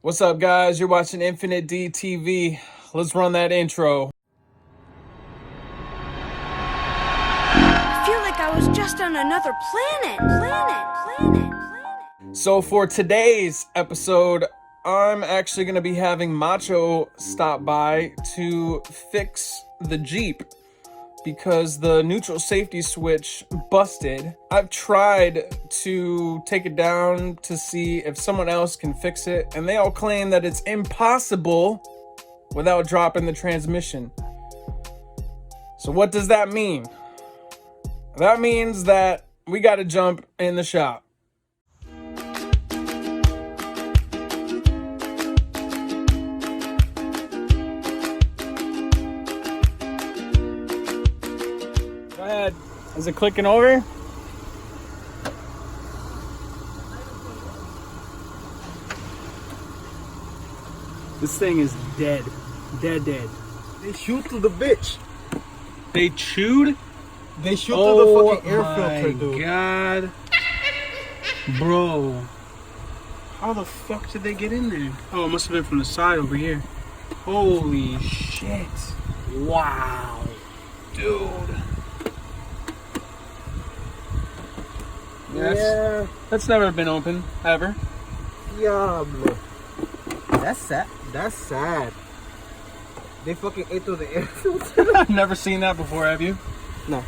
What's up, guys? You're watching Infinitdee TV. Let's run that intro. I feel like I was just on another planet. So for today's episode, I'm actually going to be having Macho stop by to fix the Jeep because the neutral safety switch busted. I've tried to take it down to see if someone else can fix it, and they all claim that it's impossible without dropping the transmission. So what does that mean? That means that we got to jump in the shop. Go ahead. Is it clicking over? This thing is dead. Dead. They shoot through the bitch. They chewed? They shoot through the fucking air filter, dude. Oh my god. Bro. How the fuck did they get in there? Oh, it must have been from the side over here. Holy shit. Wow. Dude. Yeah. That's never been open, ever. Diablo. That's sad. That's sad. They fucking ate through the air filter. I've never seen that before, have you? No.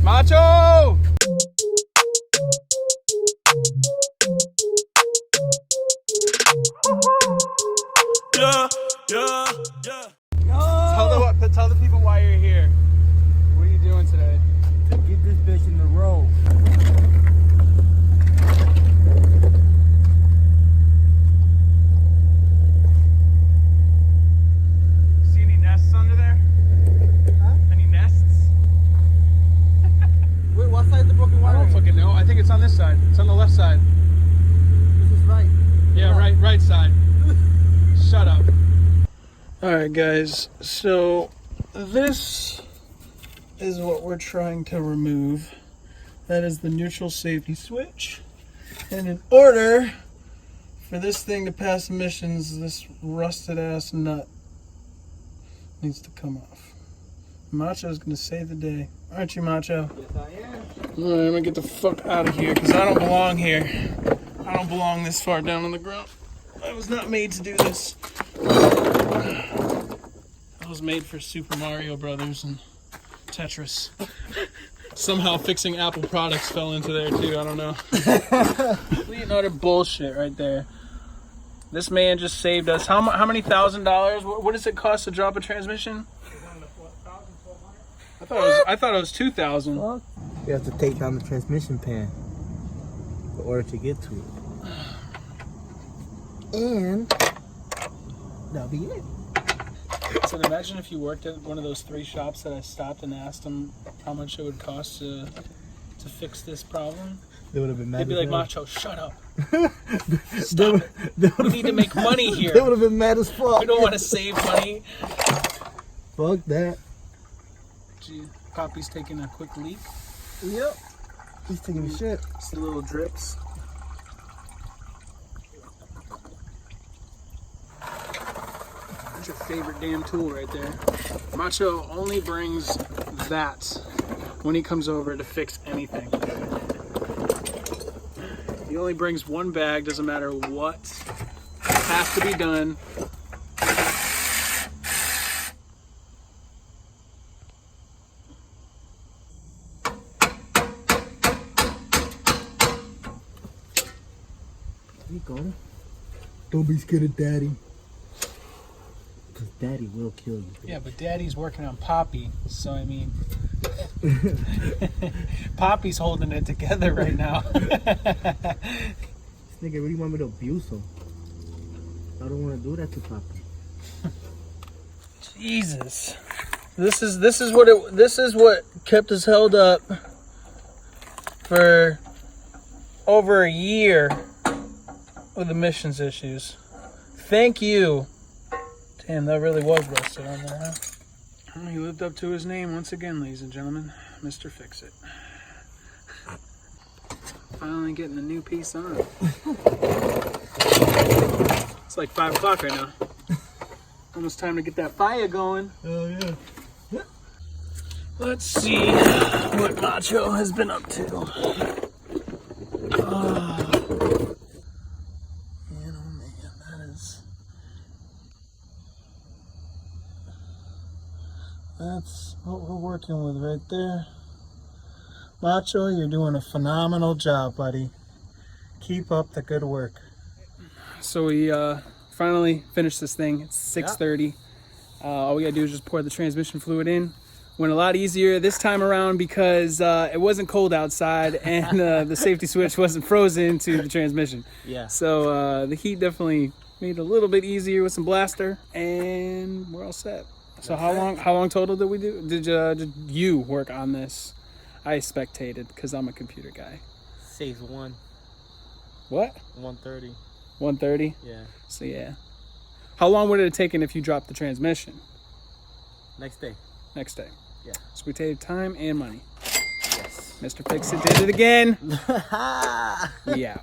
Macho! Yeah. Tell the people why you're here. What are you doing today? To get this bitch in the road. See any nests under there? Huh? Any nests? Wait, what side is the broken I wire? don't fucking know. I think it's on this side. It's on the left side. This is right. Yeah, right side. Shut up. Alright guys, so this is what we're trying to remove. That is the neutral safety switch. And in order for this thing to pass emissions, this rusted ass nut needs to come off. Macho's gonna save the day. Aren't you, Macho? Yes, I am. Alright, I'm gonna get the fuck out of here because I don't belong here. I don't belong this far down on the ground. I was not made to do this. I was made for Super Mario Brothers and Tetris. Somehow fixing Apple products fell into there too, I don't know. Complete and utter bullshit right there. This man just saved us how many $1,000? What does it cost to drop a transmission? I thought it was 2,000. Well, you have to take down the transmission pan in order to get to it. And that'll be it. So imagine if you worked at one of those 3 shops that I stopped and asked them how much it would cost to fix this problem. They would have been mad. They'd be like, hell. Macho, shut up. Stop it. We need to make money here. They would have been mad as fuck. We don't want to save money. Fuck that. Gee, Poppy's taking a quick leak. Yep. He's taking a shit. See little drips. That's your favorite damn tool right there. Macho only brings that when he comes over to fix anything. He only brings one bag, doesn't matter what has to be done. There you go. Don't be scared of daddy. Because daddy will kill you. Yeah, but Daddy's working on Poppy, so I mean, Poppy's holding it together right now. This nigga really want me to abuse him. I don't want to do that to Poppy. Jesus, this is what kept us held up for over a year with emissions issues. Thank you. Damn, that really was rusted on there, huh? He lived up to his name once again, ladies and gentlemen. Mr. Fix-It. Finally getting the new piece on. It's like 5 o'clock right now. Almost time to get that fire going. Oh yeah. Let's see what Macho has been up to. Oh. Man, oh man, that's what we're working with right there. Macho, you're doing a phenomenal job, buddy. Keep up the good work. So we finally finished this thing. It's 6:30. All we gotta do is just pour the transmission fluid in. Went a lot easier this time around because it wasn't cold outside and the safety switch wasn't frozen to the transmission. Yeah. So the heat definitely made it a little bit easier with some blaster, and we're all set. So how long total did we do? Did you work on this? I spectated because I'm a computer guy. Saves 1. What? 130. 130? Yeah. So yeah. How long would it have taken if you dropped the transmission? Next day. Next day. Yeah. So we saved time and money. Yes. Mr. Fix-It did it again. We out.